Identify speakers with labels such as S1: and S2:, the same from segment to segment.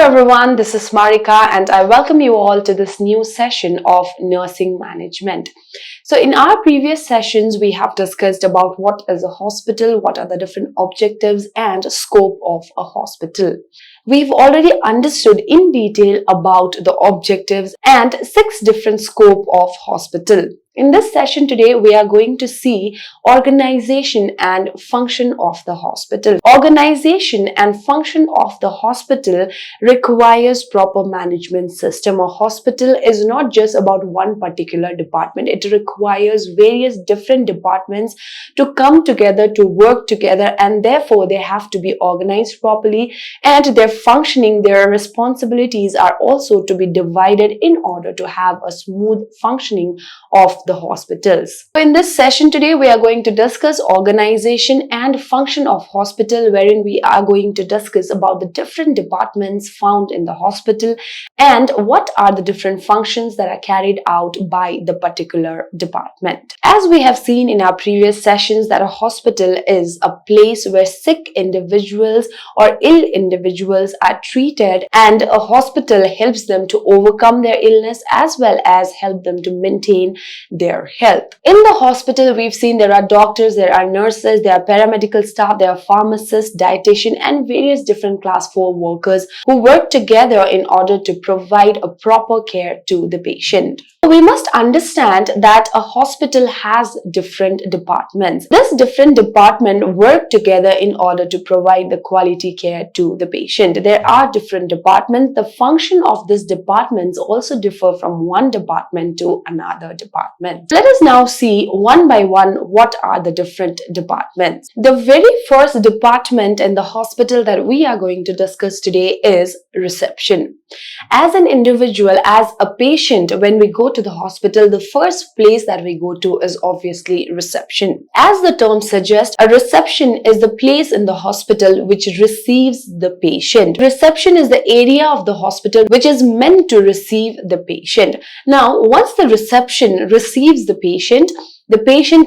S1: everyone, this is Marika and I welcome you all to this new session of nursing management. So in our previous sessions, we have discussed about what is a hospital, what are the different objectives and scope of a hospital. We've already understood in detail about the objectives and 6 different scope of hospital. In this session today, we are going to see organization and function of the hospital. Organization and function of the hospital requires proper management system. A hospital is not just about one particular department. It requires various different departments to come together, to work together, and therefore they have to be organized properly, and their functioning, their responsibilities are also to be divided in order to have a smooth functioning of the hospitals. So in this session today, we are going to discuss organization and function of hospital, wherein we are going to discuss about the different departments found in the hospital and what are the different functions that are carried out by the particular department. As we have seen in our previous sessions that a hospital is a place where sick individuals or ill individuals are treated, and a hospital helps them to overcome their illness as well as help them to maintain their health. In the hospital, we've seen there are doctors, there are nurses, there are paramedical staff, there are pharmacists, dietitian and various different class 4 workers who work together in order to provide a proper care to the patient. We must understand that a hospital has different departments. This different department work together in order to provide the quality care to the patient. There are different departments. The function of these departments also differ from one department to another department. Let us now see one by one what are the different departments. The very first department in the hospital that we are going to discuss today is reception. As an individual, as a patient, when we go to the hospital, the first place that we go to is obviously reception. As the term suggests, a reception is the place in the hospital which receives the patient. Reception is the area of the hospital which is meant to receive the patient. Now, once the reception receives the patient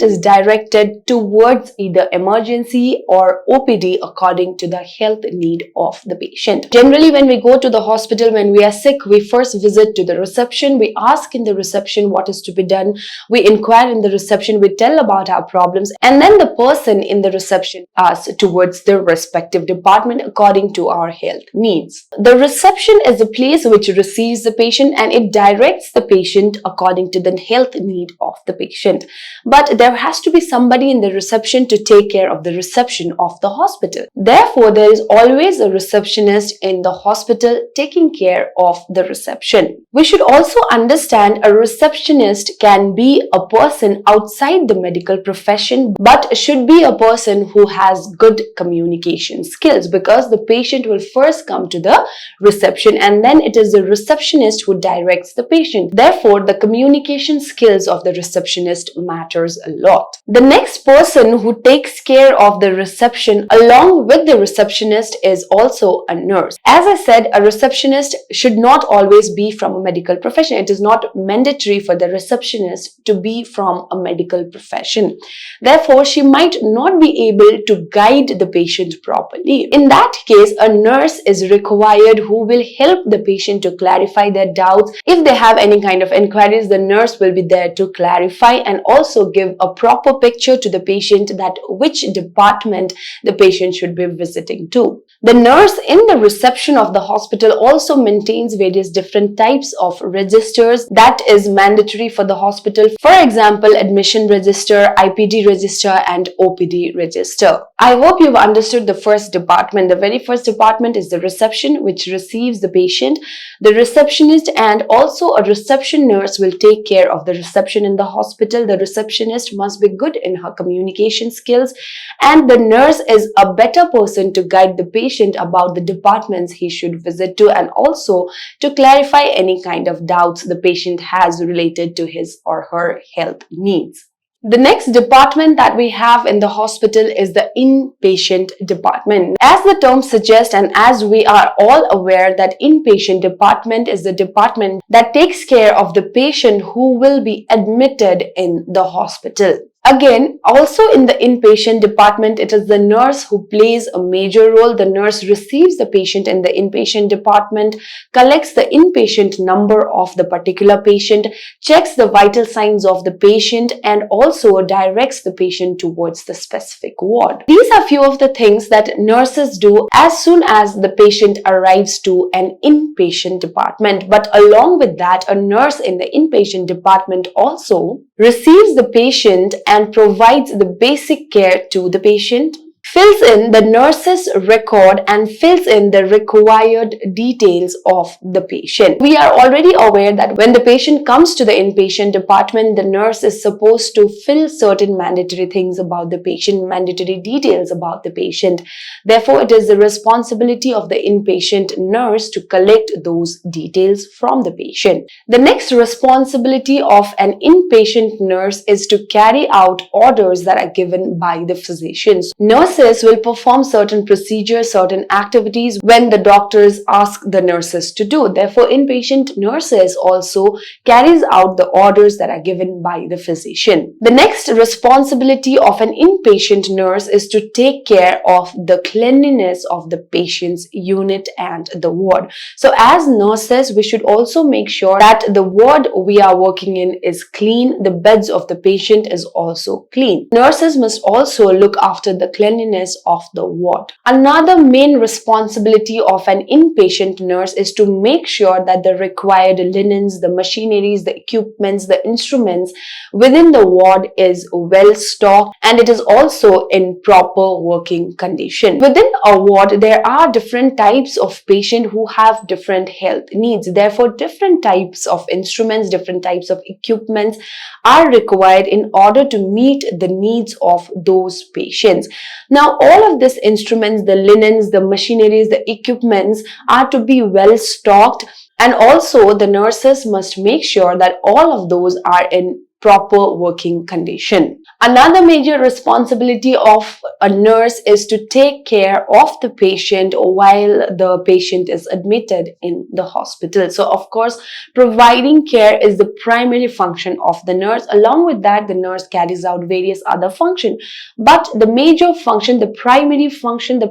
S1: is directed towards either emergency or OPD according to the health need of the patient. Generally, when we go to the hospital, when we are sick, we first visit to the reception. We ask in the reception what is to be done. We inquire in the reception. We tell about our problems. And then the person in the reception asks towards the respective department according to our health needs. The reception is the place which receives the patient and it directs the patient according to the health need of the patient. But there has to be somebody in the reception to take care of the reception of the hospital. Therefore, there is always a receptionist in the hospital taking care of the reception. We should also understand a receptionist can be a person outside the medical profession, but should be a person who has good communication skills, because the patient will first come to the reception and then it is the receptionist who directs the patient. Therefore, the communication skills of the receptionist matters a lot. The next person who takes care of the reception along with the receptionist is also a nurse. As I said, a receptionist should not always be from a medical profession. It is not mandatory for the receptionist to be from a medical profession. Therefore, she might not be able to guide the patient properly. In that case, a nurse is required who will help the patient to clarify their doubts. If they have any kind of inquiries, the nurse will be there to clarify and also give a proper picture to the patient that which department the patient should be visiting to. The nurse in the reception of the hospital also maintains various different types of registers that is mandatory for the hospital. For example, admission register, IPD register and OPD register. I hope you've understood the first department. The very first department is the reception, which receives the patient. The receptionist and also a reception nurse will take care of the reception in the hospital. The receptionist must be good in her communication skills, and the nurse is a better person to guide the patient about the departments he should visit to and also to clarify any kind of doubts the patient has related to his or her health needs. The next department that we have in the hospital is the inpatient department. As the term suggests, and as we are all aware, that inpatient department is the department that takes care of the patient who will be admitted in the hospital. Again, also in the inpatient department, it is the nurse who plays a major role. The nurse receives the patient in the inpatient department, collects the inpatient number of the particular patient, checks the vital signs of the patient, and also directs the patient towards the specific ward. These are few of the things that nurses do as soon as the patient arrives to an inpatient department. But along with that, a nurse in the inpatient department also receives the patient and provides the basic care to the patient, fills in the nurse's record and fills in the required details of the patient. We are already aware that when the patient comes to the inpatient department, the nurse is supposed to fill certain mandatory things about the patient, mandatory details about the patient. Therefore, it is the responsibility of the inpatient nurse to collect those details from the patient. The next responsibility of an inpatient nurse is to carry out orders that are given by the physicians. Nurses will perform certain procedures, certain activities when the doctors ask the nurses to do. Therefore, inpatient nurses also carries out the orders that are given by the physician. The next responsibility of an inpatient nurse is to take care of the cleanliness of the patient's unit and the ward. So as nurses, we should also make sure that the ward we are working in is clean, the beds of the patient is also clean. Nurses must also look after the cleanliness of the ward. Another main responsibility of an inpatient nurse is to make sure that the required linens, the machineries, the equipments, the instruments within the ward is well stocked and it is also in proper working condition. Within a ward, there are different types of patients who have different health needs. Therefore, different types of instruments, different types of equipments are required in order to meet the needs of those patients. Now, all of these instruments, the linens, the machineries, the equipments are to be well stocked, and also the nurses must make sure that all of those are in proper working condition. Another major responsibility of a nurse is to take care of the patient while the patient is admitted in the hospital. So, of course, providing care is the primary function of the nurse. Along with that, the nurse carries out various other functions. But the major function, the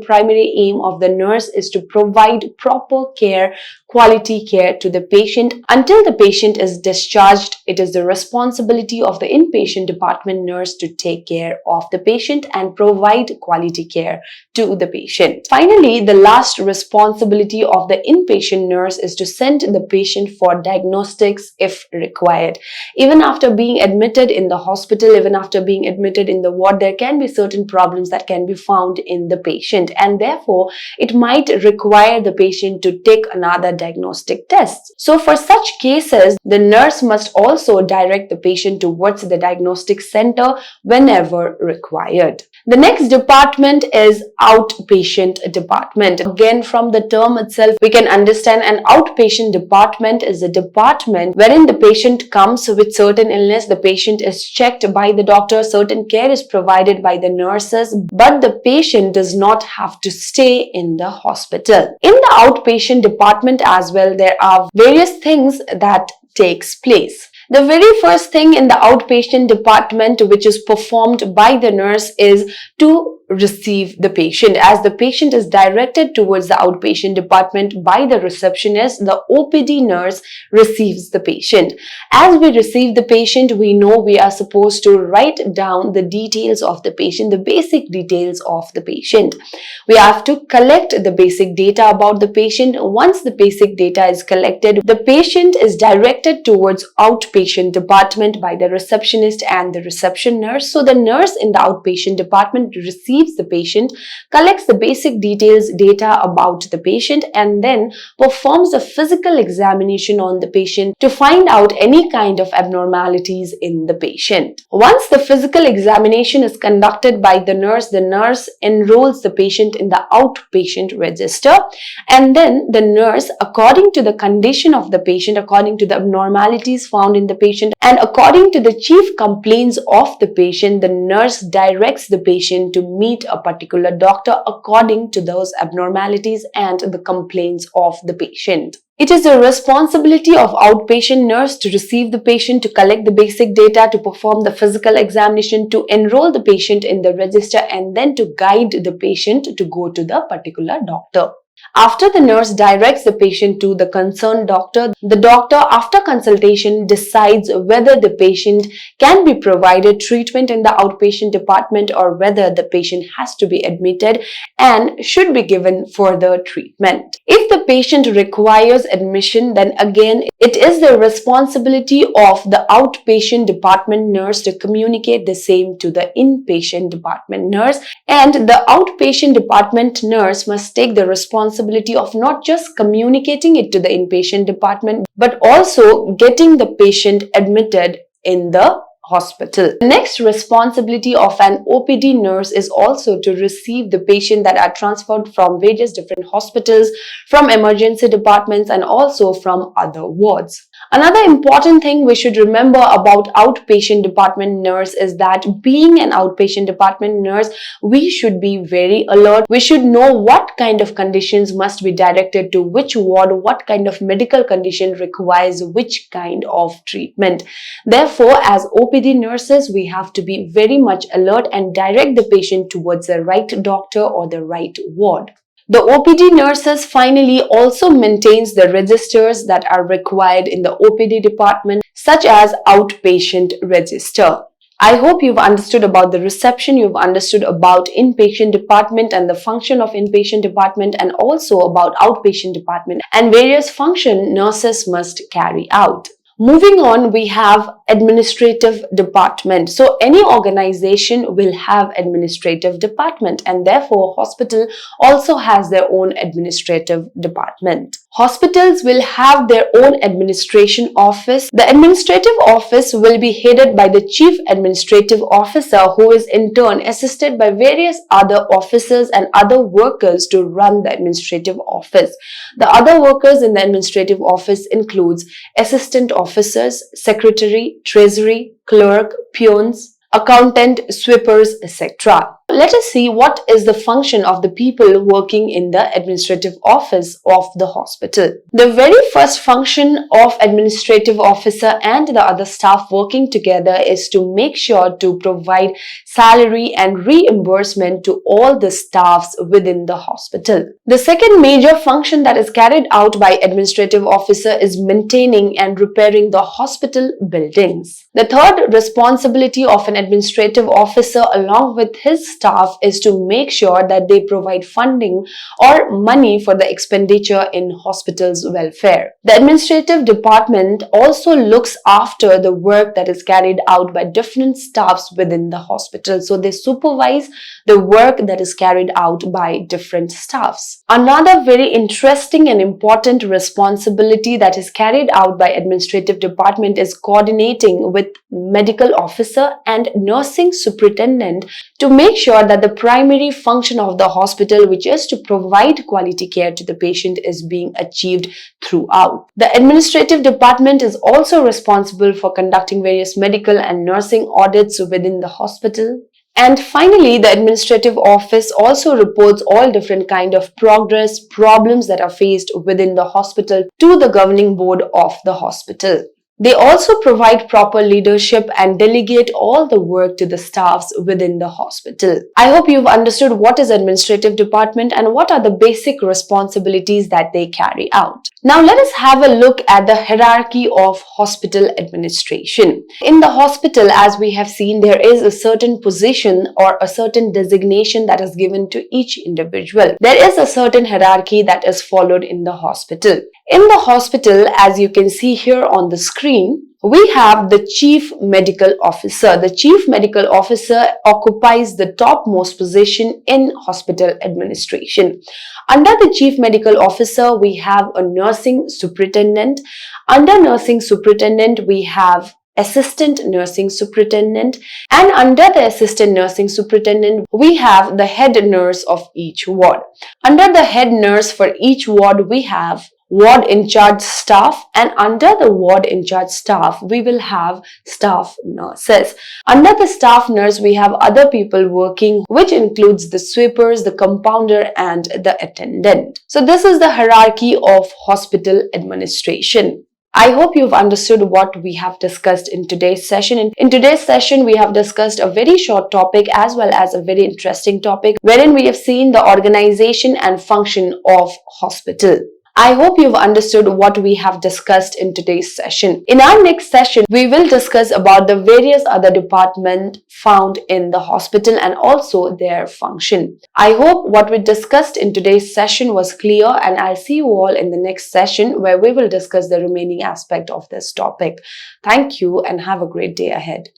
S1: primary aim of the nurse is to provide proper care, quality care to the patient until the patient is discharged. It is the responsibility of the inpatient department nurse to take care of the patient and provide quality care to the patient. Finally, the last responsibility of the inpatient nurse is to send the patient for diagnostics if required. Even after being admitted in the hospital, even after being admitted in the ward, there can be certain problems that can be found in the patient, and therefore it might require the patient to take another diagnostic test. So for such cases, the nurse must also direct the patient towards the diagnostic center whenever required. The next department is outpatient department. Again, from the term itself, we can understand an outpatient department is a department wherein the patient comes with certain illness, the patient is checked by the doctor, certain care is provided by the nurses, but the patient does not have to stay in the hospital. In the outpatient department as well, there are various things that takes place. The very first thing in the outpatient department which is performed by the nurse is to receive the patient. As the patient is directed towards the outpatient department by the receptionist, the OPD nurse receives the patient. As we receive the patient, we know we are supposed to write down the details of the patient, the basic details of the patient. We have to collect the basic data about the patient. Once the basic data is collected, the patient is directed towards outpatient department by the receptionist and the reception nurse. So the nurse in the outpatient department receives the patient, collects the basic details, data about the patient, and then performs a physical examination on the patient to find out any kind of abnormalities in the patient. Once the physical examination is conducted by the nurse enrolls the patient in the outpatient register, and then the nurse, according to the condition of the patient, according to the abnormalities found in examine the patient, and according to the chief complaints of the patient, the nurse directs the patient to meet a particular doctor according to those abnormalities and the complaints of the patient. It is the responsibility of outpatient nurse to receive the patient, to collect the basic data, to perform the physical examination, to enroll the patient in the register, and then to guide the patient to go to the particular doctor. After the nurse directs the patient to the concerned doctor, the doctor, after consultation, decides whether the patient can be provided treatment in the outpatient department or whether the patient has to be admitted and should be given further treatment. If the patient requires admission, then again, it is the responsibility of the outpatient department nurse to communicate the same to the inpatient department nurse, and the outpatient department nurse must take the responsibility of not just communicating it to the inpatient department but also getting the patient admitted in the hospital. The next responsibility of an OPD nurse is also to receive the patient that are transferred from various different hospitals, from emergency departments, and also from other wards. Another important thing we should remember about outpatient department nurse is that being an outpatient department nurse, we should be very alert. We should know what kind of conditions must be directed to which ward, what kind of medical condition requires which kind of treatment. Therefore, as OPD nurses, we have to be very much alert and direct the patient towards the right doctor or the right ward. The OPD nurses finally also maintains the registers that are required in the OPD department, such as outpatient register. I hope you've understood about the reception, you've understood about inpatient department and the function of inpatient department, and also about outpatient department and various function nurses must carry out. Moving on, we have administrative department. So any organization will have administrative department, and therefore hospital also has their own administrative department. Hospitals will have their own administration office. The administrative office will be headed by the chief administrative officer, who is in turn assisted by various other officers and other workers to run the administrative office. The other workers in the administrative office includes assistant officers, secretary, treasury, clerk, peons, accountant, sweepers, etc. Let us see what is the function of the people working in the administrative office of the hospital. The very first function of administrative officer and the other staff working together is to make sure to provide salary and reimbursement to all the staffs within the hospital. The second major function that is carried out by administrative officer is maintaining and repairing the hospital buildings. The third responsibility of an administrative officer along with his staff is to make sure that they provide funding or money for the expenditure in hospitals' welfare. The administrative department also looks after the work that is carried out by different staffs within the hospital. So they supervise the work that is carried out by different staffs. Another very interesting and important responsibility that is carried out by administrative department is coordinating with medical officer and nursing superintendent to make sure that the primary function of the hospital, which is to provide quality care to the patient, is being achieved throughout. The administrative department is also responsible for conducting various medical and nursing audits within the hospital. And finally, the administrative office also reports all different kind of progress, problems that are faced within the hospital to the governing board of the hospital. They also provide proper leadership and delegate all the work to the staffs within the hospital. I hope you've understood what is administrative department and what are the basic responsibilities that they carry out. Now let us have a look at the hierarchy of hospital administration. In the hospital, as we have seen, there is a certain position or a certain designation that is given to each individual. There is a certain hierarchy that is followed in the hospital. In the hospital, as you can see here on the screen, we have the chief medical officer. The chief medical officer occupies the topmost position in hospital administration. Under the chief medical officer, we have a nursing superintendent. Under nursing superintendent, we have assistant nursing superintendent, and under the assistant nursing superintendent we have the head nurse of each ward. Under the head nurse for each ward we have ward in charge staff, and under the ward in charge staff we will have staff nurses. Under the staff nurse we have other people working, which includes the sweepers, the compounder and the attendant. So this is the hierarchy of hospital administration. I hope you've understood what we have discussed in today's session. In today's session, we have discussed a very short topic as well as a very interesting topic, wherein we have seen the organization and function of hospital. I hope you've understood what we have discussed in today's session. In our next session, we will discuss about the various other departments found in the hospital and also their function. I hope what we discussed in today's session was clear, and I'll see you all in the next session where we will discuss the remaining aspect of this topic. Thank you and have a great day ahead.